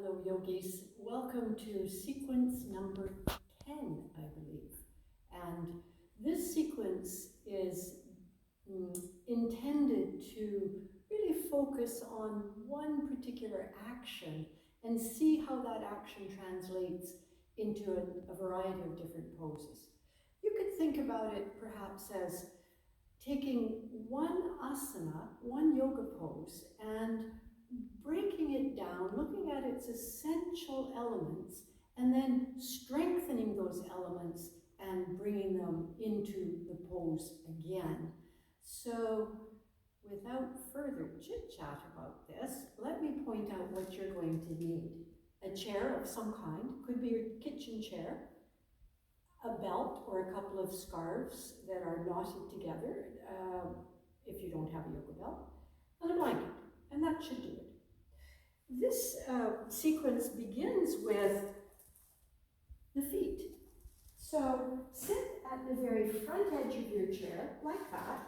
Hello, yogis. Welcome to sequence number 10, I believe. And this sequence is intended to really focus on one particular action and see how that action translates into a variety of different poses. You could think about it perhaps as taking one asana, one yoga pose, and breaking it down, looking at its essential elements, and then strengthening those elements and bringing them into the pose again. So, without further chit-chat about this, let me point out what you're going to need. A chair of some kind, could be your kitchen chair, a belt or a couple of scarves that are knotted together, if you don't have a yoga belt, and a blanket, and that should do it. This sequence begins with the feet. So sit at the very front edge of your chair, like that.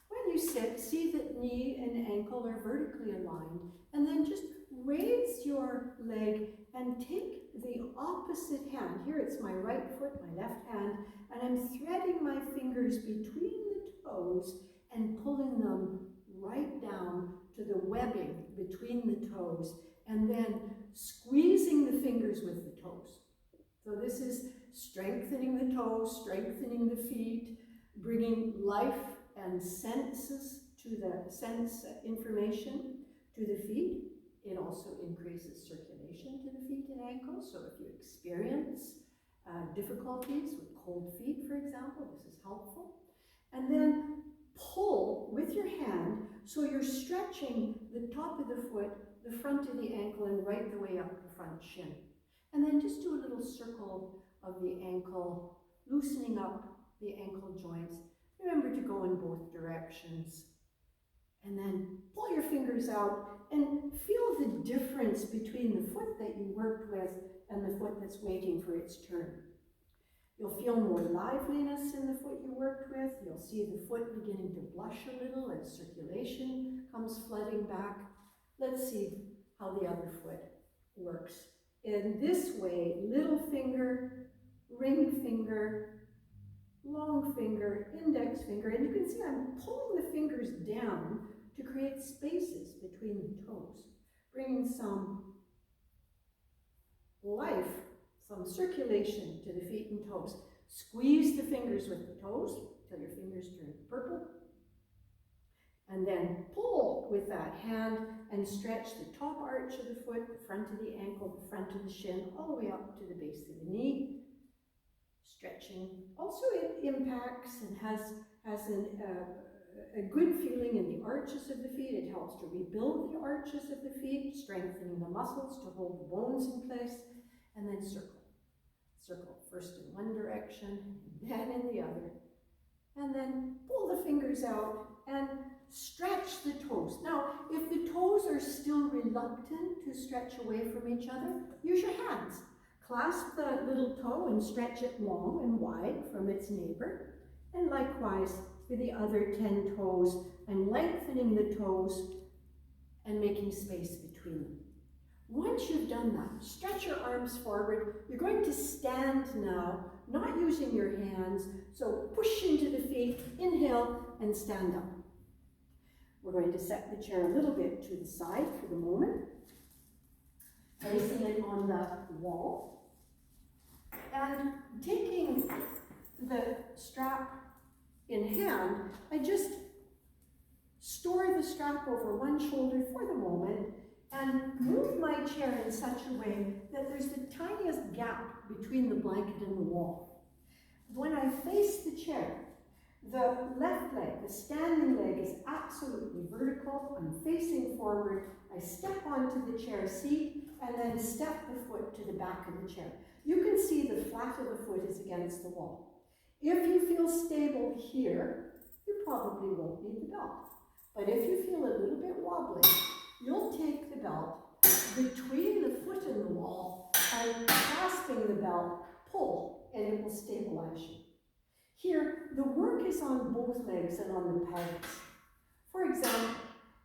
When you sit, see that knee and ankle are vertically aligned, and then just raise your leg and take the opposite hand. Here it's my right foot, my left hand, and I'm threading my fingers between the toes and pulling them right down to the webbing between the toes, and then squeezing the fingers with the toes. So this is strengthening the toes, strengthening the feet, bringing life and senses to the sense information to the feet. It also increases circulation to the feet and ankles. So if you experience difficulties with cold feet, for example, this is helpful. And then pull with your hand so you're stretching the top of the foot, the front of the ankle, and right the way up the front shin. And then just do a little circle of the ankle, loosening up the ankle joints. Remember to go in both directions. And then pull your fingers out and feel the difference between the foot that you worked with and the foot that's waiting for its turn. You'll feel more liveliness in the foot you worked with. You'll see the foot beginning to blush a little as circulation comes flooding back. Let's see how the other foot works. In this way, little finger, ring finger, long finger, index finger, and you can see I'm pulling the fingers down to create spaces between the toes, bringing some life, some circulation to the feet and toes. Squeeze the fingers with the toes till your fingers turn purple. And then pull with that hand and stretch the top arch of the foot, the front of the ankle, the front of the shin, all the way up to the base of the knee. Stretching also it impacts and has a good feeling in the arches of the feet. It helps to rebuild the arches of the feet, strengthening the muscles to hold the bones in place, and then circle. Circle first in one direction, then in the other, and then pull the fingers out and stretch the toes. Now, if the toes are still reluctant to stretch away from each other, use your hands. Clasp the little toe and stretch it long and wide from its neighbor. And likewise for the other 10 toes, I'm lengthening the toes and making space between them. Once you've done that, stretch your arms forward. You're going to stand now, not using your hands. So push into the feet, inhale, and stand up. We're going to set the chair a little bit to the side for the moment, placing it on the wall, and taking the strap in hand, I just store the strap over one shoulder for the moment and move my chair in such a way that there's the tiniest gap between the blanket and the wall. When I face the chair, the left leg, the standing leg, is absolutely vertical. I'm facing forward. I step onto the chair seat and then step the foot to the back of the chair. You can see the flat of the foot is against the wall. If you feel stable here, you probably won't need the belt. But if you feel a little bit wobbly, you'll take the belt between the foot and the wall and clasping the belt, pull, and it will stabilize you. Here, the work is on both legs and on the pegs. For example,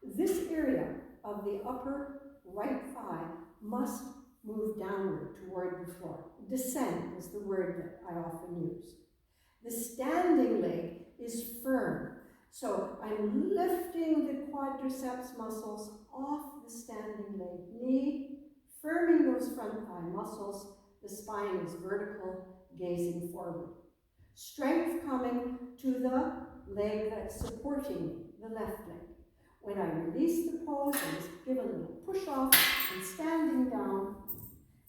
this area of the upper right thigh must move downward toward the floor. Descend is the word that I often use. The standing leg is firm. So I'm lifting the quadriceps muscles off the standing leg. Knee, firming those front thigh muscles. The spine is vertical, gazing forward. Strength coming to the leg that's supporting me, the left leg. When I release the pose and give a little push off and standing down,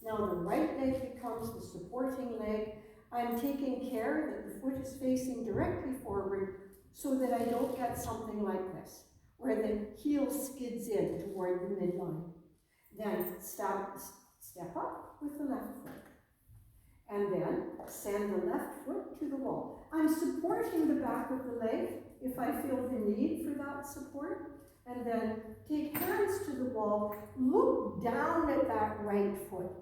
now the right leg becomes the supporting leg. I'm taking care that the foot is facing directly forward so that I don't get something like this, where the heel skids in toward the midline. Then step up with the left foot. And then send the left foot to the wall. I'm supporting the back of the leg if I feel the need for that support. And then take hands to the wall, look down at that right foot,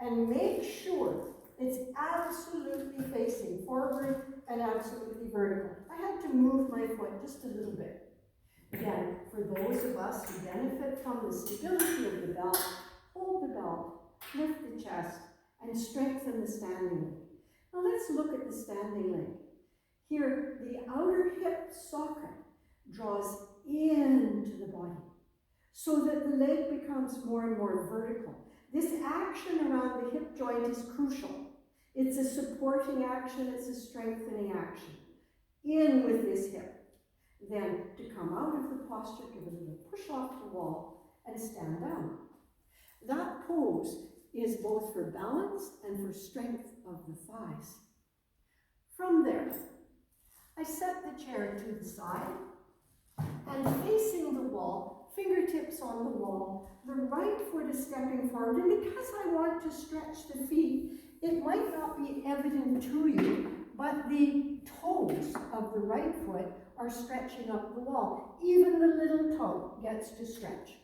and make sure it's absolutely facing forward and absolutely vertical. I had to move my foot just a little bit. Again, for those of us who benefit from the stability of the belt, hold the belt, lift the chest, and strengthen the standing leg. Now let's look at the standing leg. Here, the outer hip socket draws into the body so that the leg becomes more and more vertical. This action around the hip joint is crucial. It's a supporting action, it's a strengthening action. In with this hip. Then to come out of the posture, give a little push off the wall and stand down. That pose is both for balance and for strength of the thighs. From there, I set the chair to the side and facing the wall, fingertips on the wall, the right foot is stepping forward, and because I want to stretch the feet, it might not be evident to you, but the toes of the right foot are stretching up the wall. Even the little toe gets to stretch.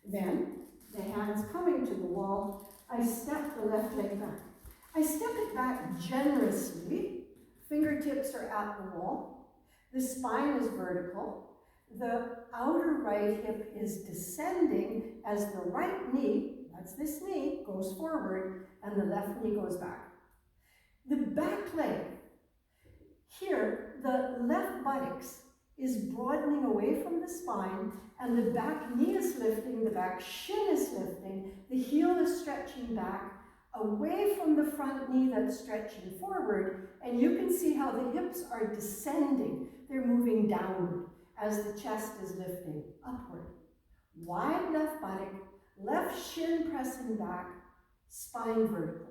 Then, the hands coming to the wall, I step the left leg back. I step it back generously. Fingertips are at the wall. The spine is vertical. The outer right hip is descending as the right knee, that's this knee, goes forward and the left knee goes back. The back leg, here the left buttocks is broadening away from the spine and the back knee is lifting, the back shin is lifting, the heel is stretching back away from the front knee that's stretching forward, and you can see how the hips are descending. They're moving downward as the chest is lifting upward. Wide left buttock, left shin pressing back, spine vertical.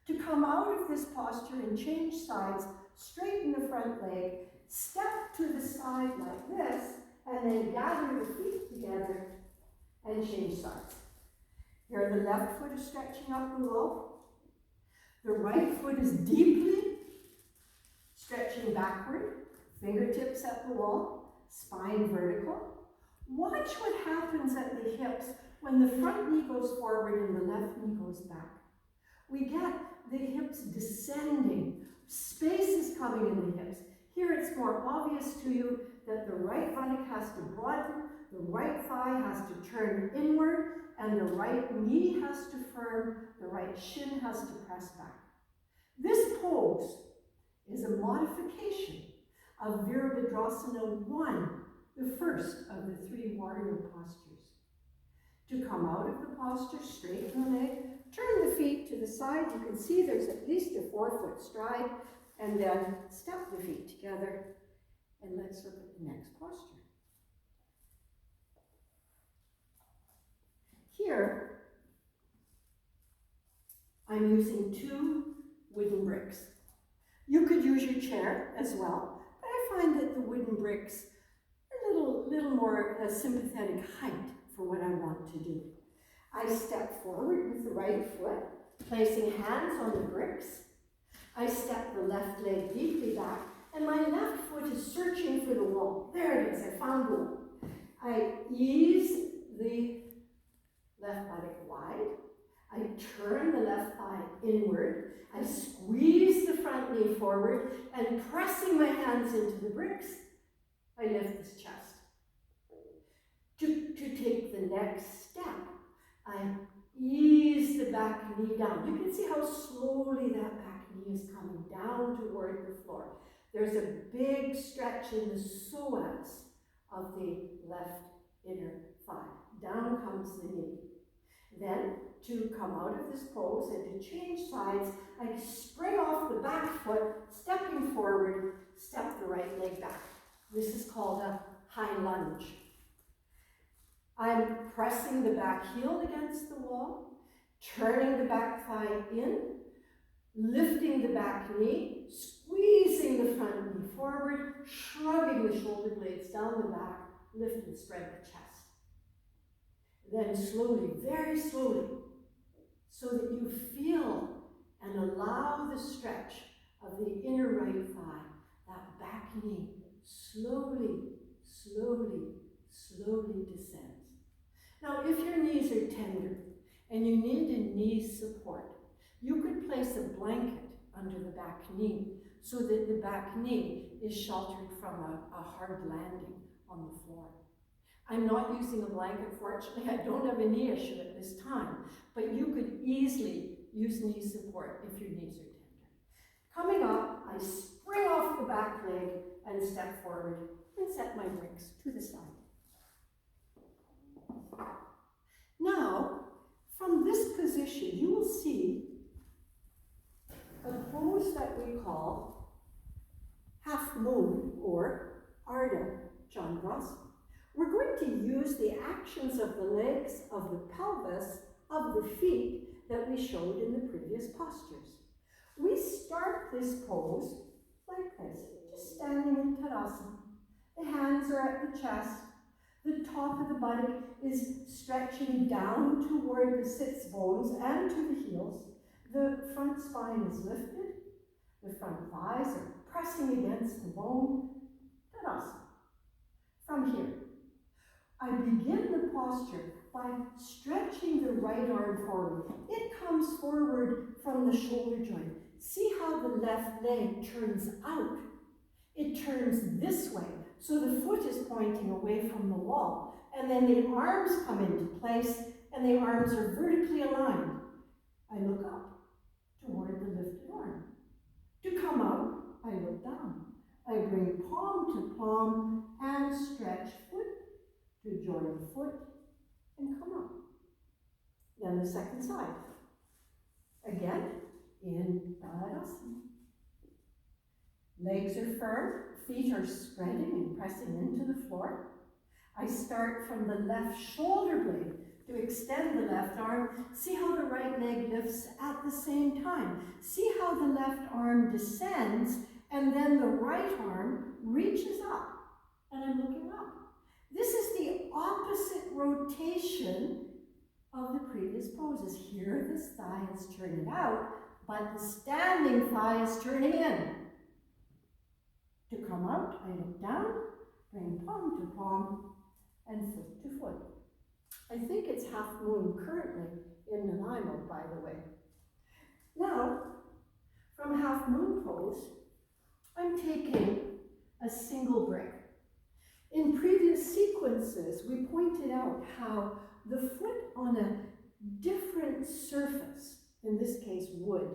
To come out of this posture and change sides, straighten the front leg, step to the side like this, and then gather the feet together and change sides. Here the left foot is stretching up the wall. The right foot is deeply stretching backward, fingertips at the wall, spine vertical. Watch what happens at the hips when the front knee goes forward and the left knee goes back. We get the hips descending. Space is coming in the hips. Here it's more obvious to you that the right buttock has to broaden, the right thigh has to turn inward, and the right knee has to firm, the right shin has to press back. This pose is a modification of Virabhadrasana 1, the first of the 3 warrior postures. To come out of the posture, straighten the leg, turn the feet to the side. You can see there's at least a 4-foot stride, and then step the feet together. And let's look at the next posture. Here, I'm using 2 wooden bricks. You could use your chair as well, but I find that the wooden bricks are a little more sympathetic height for what I want to do. I step forward with the right foot, placing hands on the bricks. I step the left leg deeply back, and my left foot is searching for the wall. There it is, I found the wall. I ease the left buttock wide. I turn the left thigh inward. I squeeze the front knee forward, and pressing my hands into the bricks, I lift this chest. To take the next step, I ease the back knee down. You can see how slowly that back knee is coming down toward the floor. There's a big stretch in the psoas of the left inner thigh. Down comes the knee. Then, to come out of this pose and to change sides, I spring off the back foot, stepping forward, step the right leg back. This is called a high lunge. I'm pressing the back heel against the wall, turning the back thigh in, lifting the back knee, squeezing the front knee forward, shrugging the shoulder blades down the back, lift and spread the chest. Then slowly, very slowly, so that you feel and allow the stretch of the inner right thigh, that back knee, slowly, slowly, slowly descends. Now, if your knees are tender and you need a knee support, you could place a blanket under the back knee so that the back knee is sheltered from a hard landing on the floor. I'm not using a blanket, fortunately. I don't have a knee issue at this time, but you could easily use knee support if your knees are tender. Coming up, I spring off the back leg and step forward and set my bricks to the side. Now, from this position, you will see a pose that we call half moon or Ardha Chandrasana. We're going to use the actions of the legs, of the pelvis, of the feet that we showed in the previous postures. We start this pose like this, just standing in Tadasana. The hands are at the chest. The top of the buttock is stretching down toward the sits bones and to the heels. The front spine is lifted. The front thighs are pressing against the bone. Tadasana. From here, I begin the posture by stretching the right arm forward. It comes forward from the shoulder joint. See how the left leg turns out. It turns this way, so the foot is pointing away from the wall. And then the arms come into place, and the arms are vertically aligned. I look up toward the lifted arm. To come out, I look down. I bring palm to palm and stretch foot to join the foot and come up. Then the second side. Again, in Baladasana. Legs are firm, feet are spreading and pressing into the floor. I start from the left shoulder blade to extend the left arm. See how the right leg lifts at the same time. See how the left arm descends and then the right arm reaches up and I'm looking up. This is the opposite rotation of the previous poses. Here, this thigh is turning out, but the standing thigh is turning in. To come out, I look down, bring palm to palm, and foot to foot. I think it's half moon currently in Nanaimo, by the way. Now, from half moon pose, I'm taking a single brick. In previous sequences, we pointed out how the foot on a different surface, in this case wood,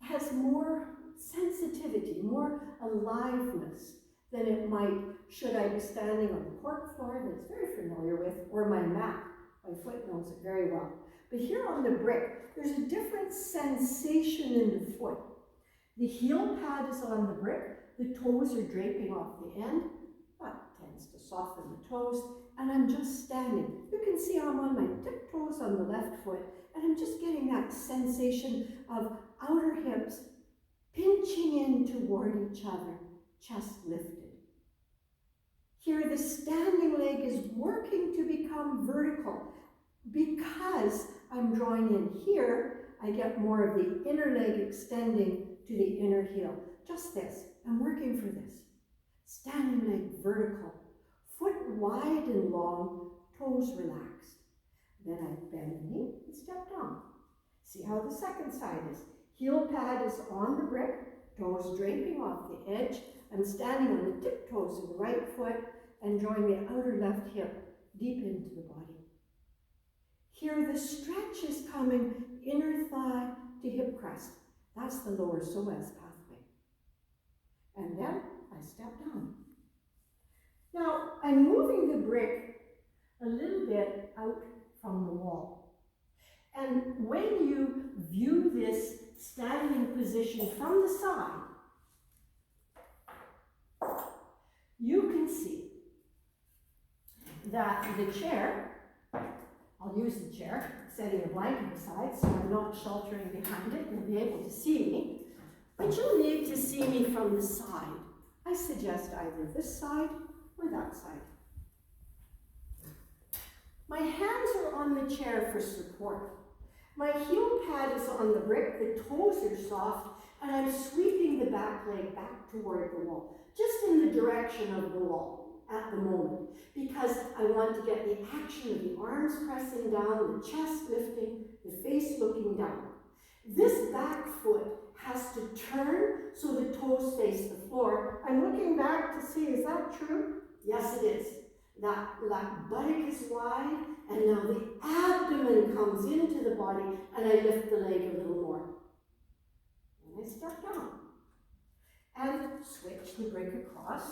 has more sensitivity, more aliveness than it might should I be standing on the cork floor that it's very familiar with, or my mat. My foot knows it very well. But here on the brick, there's a different sensation in the foot. The heel pad is on the brick, the toes are draping off the end. That tends to soften the toes, and I'm just standing. You can see I'm on my tiptoes on the left foot, and I'm just getting that sensation of outer hips pinching in toward each other, chest lifted. Here, the standing leg is working to become vertical. Because I'm drawing in here, I get more of the inner leg extending to the inner heel. Just this. I'm working for this. Standing leg vertical, foot wide and long, toes relaxed. Then I bend the knee and step down. See how the second side is. Heel pad is on the brick, toes draping off the edge. I'm standing on the tiptoes of the right foot and drawing the outer left hip deep into the body. Here the stretch is coming inner thigh to hip crest. That's the lower psoas pathway. And then I step down. Now, I'm moving the brick a little bit out from the wall. And when you view this standing position from the side, you can see that the chair, I'll use the chair, setting a blanket aside so I'm not sheltering behind it, you'll be able to see me, but you'll need to see me from the side. I suggest either this side or that side. My hands are on the chair for support. My heel pad is on the brick, the toes are soft, and I'm sweeping the back leg back toward the wall, just in the direction of the wall at the moment, because I want to get the action of the arms pressing down, the chest lifting, the face looking down. This back foot has to turn so the toes face the floor. I'm looking back to see, is that true? Yes, it is. That buttock is wide, and now the abdomen comes into the body, and I lift the leg a little more. And I step down. And switch the brick across.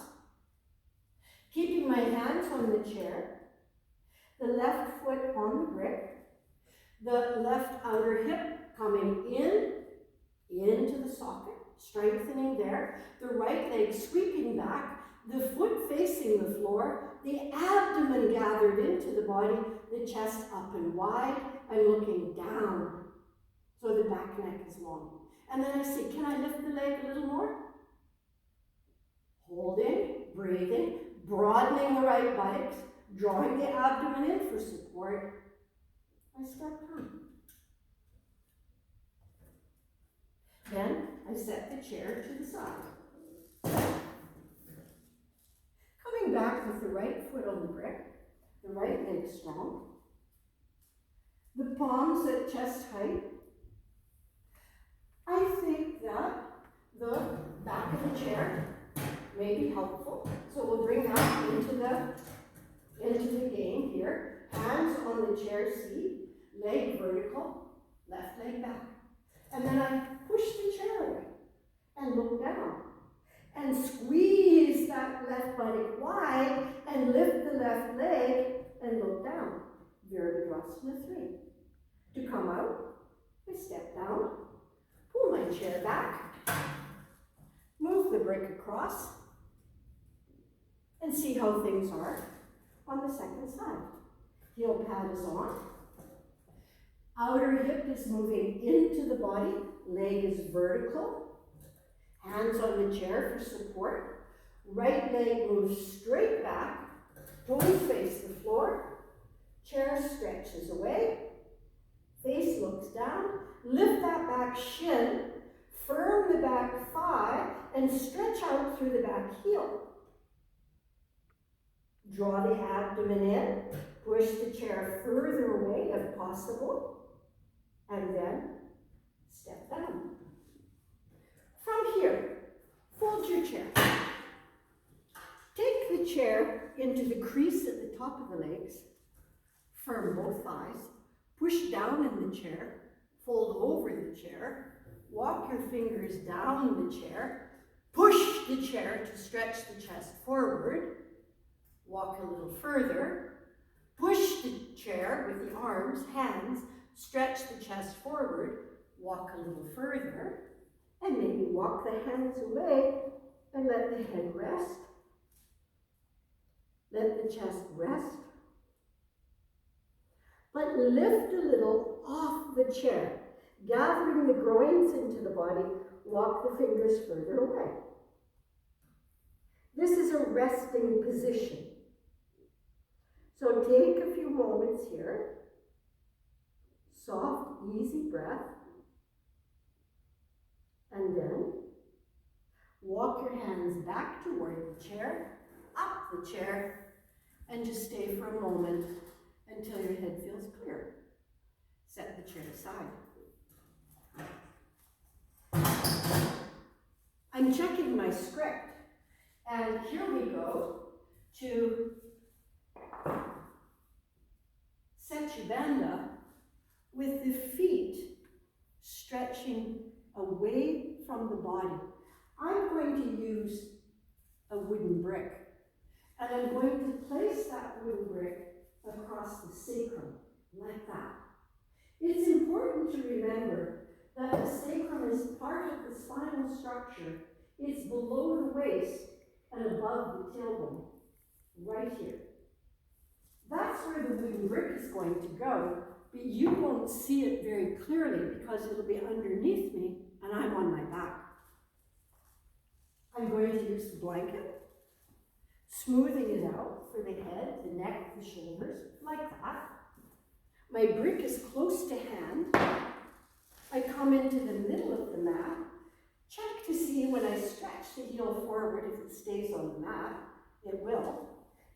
Keeping my hands on the chair, the left foot on the brick, the left outer hip coming into the socket, strengthening there, the right leg sweeping back, the foot facing the floor, the abdomen gathered into the body, the chest up and wide. I'm looking down, so the back neck is long. And then I see, can I lift the leg a little more? Holding, breathing, broadening the right buttocks, drawing the abdomen in for support. I step down. Then I set the chair to the side. Coming back with the right foot on the brick, the right leg strong, the palms at chest height. I think that the back of the chair may be helpful, so we'll bring that into the game here. Hands on the chair seat, leg vertical, left leg back. And then I push the chair away and look down and squeeze that left buttock wide and lift the left leg and look down. Virabhadrasana 3. To come out, I step down, pull my chair back, move the brick across, and see how things are on the second side. Heel pad is on. Outer hip is moving into the body, leg is vertical, hands on the chair for support. Right leg moves straight back, toes face the floor, chair stretches away, face looks down, lift that back shin, firm the back thigh, and stretch out through the back heel. Draw the abdomen in, push the chair further away if possible, and then step down. From here, fold your chair. Take the chair into the crease at the top of the legs, firm both thighs, push down in the chair, fold over the chair, walk your fingers down the chair, push the chair to stretch the chest forward, walk a little further, push the chair with the arms, hands, stretch the chest forward, walk a little further, and maybe walk the hands away and let the head rest. Let the chest rest. But lift a little off the chair, gathering the groins into the body, walk the fingers further away. This is a resting position. So take a few moments here. Soft, easy breath. And then walk your hands back toward the chair, up the chair, and just stay for a moment until your head feels clear. Set the chair aside. I'm checking my script, and here we go to Setyabandha with the feet stretching away from the body. I'm going to use a wooden brick, and I'm going to place that wooden brick across the sacrum, like that. It's important to remember that the sacrum is part of the spinal structure. It's below the waist and above the tailbone, right here. That's where the wooden brick is going to go, but you won't see it very clearly because it'll be underneath me and I'm on my back. I'm going to use the blanket, smoothing it out for the head, the neck, the shoulders, like that. My brick is close to hand. I come into the middle of the mat, check to see when I stretch the heel forward if it stays on the mat. It will.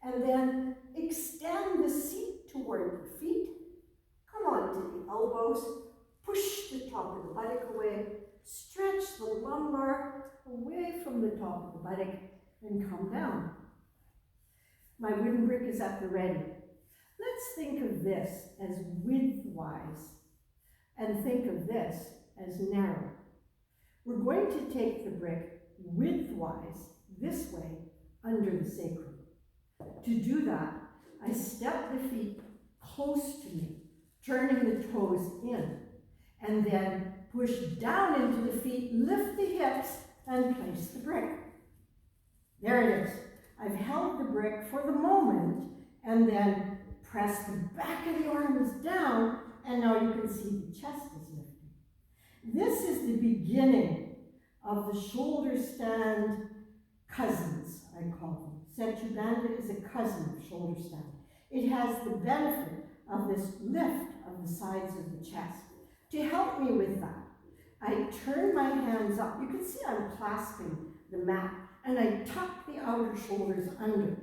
And then extend the seat toward the feet. Come on to the elbows. Push the top of the buttock away. Stretch the lumbar away from the top of the buttock and come down. My wooden brick is at the ready. Let's think of this as widthwise and think of this as narrow. We're going to take the brick widthwise this way under the sacrum. To do that, I step the feet close to me, turning the toes in, and then push down into the feet, lift the hips, and place the brick. There it is. I've held the brick for the moment, and then press the back of the arms down, and now you can see the chest is lifting. This is the beginning of the shoulder stand cousins, I call them. Setu Bandha is a cousin of shoulder stand. It has the benefit of this lift of the sides of the chest. To help me with that, I turn my hands up. You can see I'm clasping the mat, and I tuck the outer shoulders under,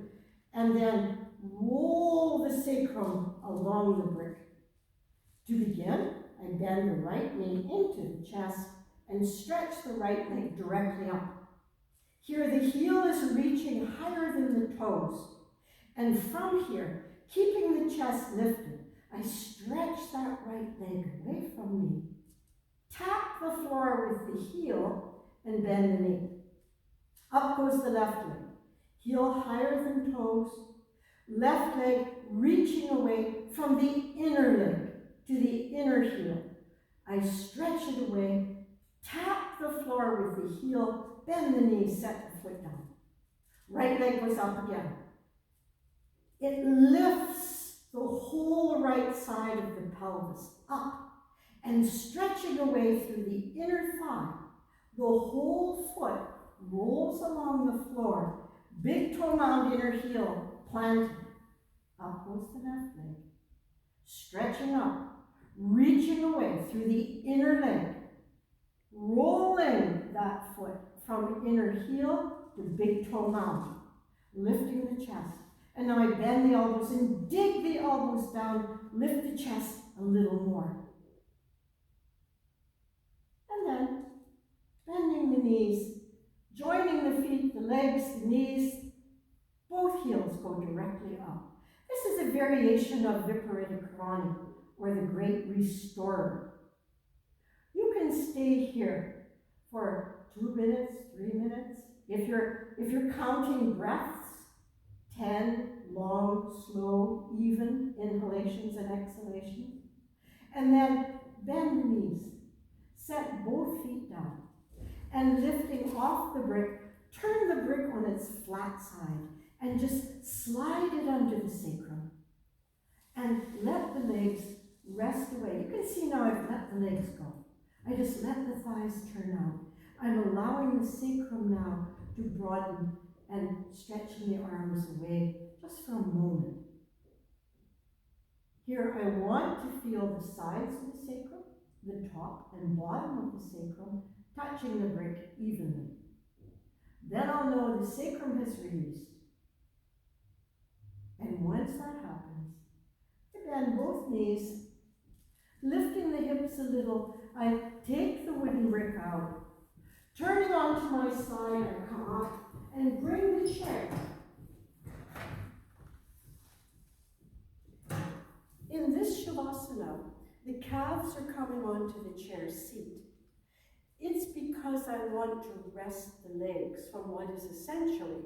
and then roll the sacrum along the brick. To begin, I bend the right knee into the chest and stretch the right leg directly up. Here, the heel is reaching higher than the toes. And from here, keeping the chest lifted, I stretch that right leg away from me. Tap the floor with the heel and bend the knee. Up goes the left leg. Heel higher than toes. Left leg reaching away from the inner leg to the inner heel. I stretch it away, tap the floor with the heel, bend the knee, set the foot down. Right leg goes up again. It lifts the whole right side of the pelvis up and stretching away through the inner thigh. The whole foot rolls along the floor, big toe mound, inner heel planted. Up goes the left leg, stretching up, reaching away through the inner leg, rolling that foot from inner heel to big toe mound, lifting the chest. And now I bend the elbows and dig the elbows down, lift the chest a little more. And then bending the knees, joining the feet, the legs, the knees, both heels go directly up. This is a variation of Viparita Karani, or the Great Restorer. You can stay here for 2 minutes, 3 minutes. If you're counting breaths, 10 long, slow, even inhalations and exhalations. And then bend the knees, set both feet down, and lifting off the brick, turn the brick on its flat side and just slide it under the sacrum. And let the legs rest away. You can see now I've let the legs go. I just let the thighs turn out. I'm allowing the sacrum now to broaden and stretching the arms away just for a moment. Here I want to feel the sides of the sacrum, the top and bottom of the sacrum, touching the brick evenly. Then I'll know the sacrum has released. And once that happens, I bend both knees, lifting the hips a little, I take the wooden brick out, turning onto my side, I come up and bring the chair. In this Shavasana, The calves are coming onto the chair seat. It's because I want to rest the legs from what is essentially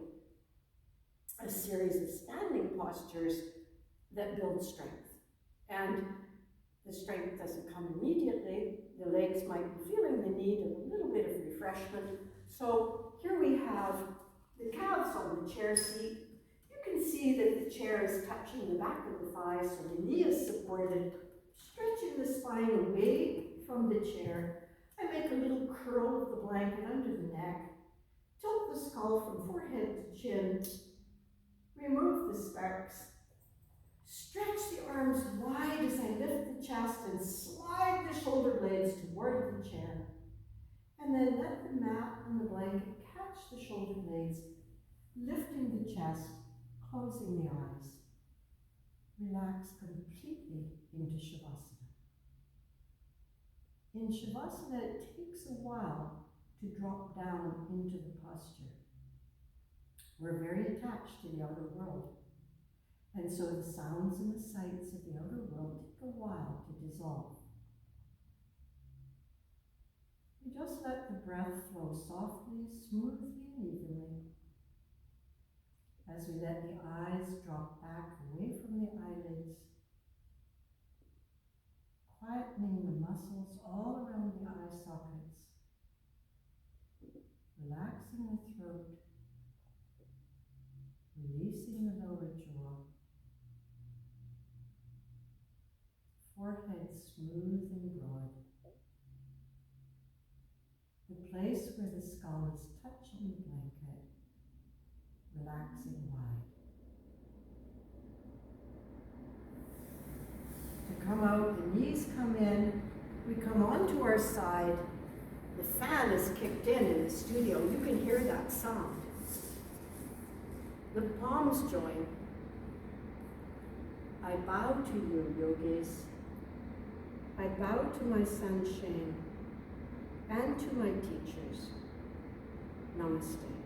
a series of standing postures that build strength. And the strength doesn't come immediately. The legs might be feeling the need of a little bit of refreshment. So here we have the calves on the chair seat. You can see that the chair is touching the back of the thighs, so the knee is supported, stretching the spine away from the chair. I make a little curl of the blanket under the neck, tilt the skull from forehead to chin, remove the specs, stretch the arms wide as I lift the chest and slide the shoulder blades toward the chair. And then let the mat and the blanket catch the shoulder blades, lifting the chest, closing the eyes. Relax completely into Shavasana. In Shavasana, it takes a while to drop down into the posture. We're very attached to the outer world. And so the sounds and the sights of the outer world take a while to dissolve. We just let the breath flow softly, smoothly, and evenly as we let the eyes drop back away from the eyelids, quietening the muscles all around the eye sockets, relaxing the throat, releasing the lower jaw, forehead smooth and broad, the place where the skull is touching the blanket, relaxing wide. To come out, the knees come in, we come onto our side. The fan is kicked in the studio. You can hear that sound. The palms join. I bow to you, yogis. I bow to my son Shane and to my teachers. Namaste.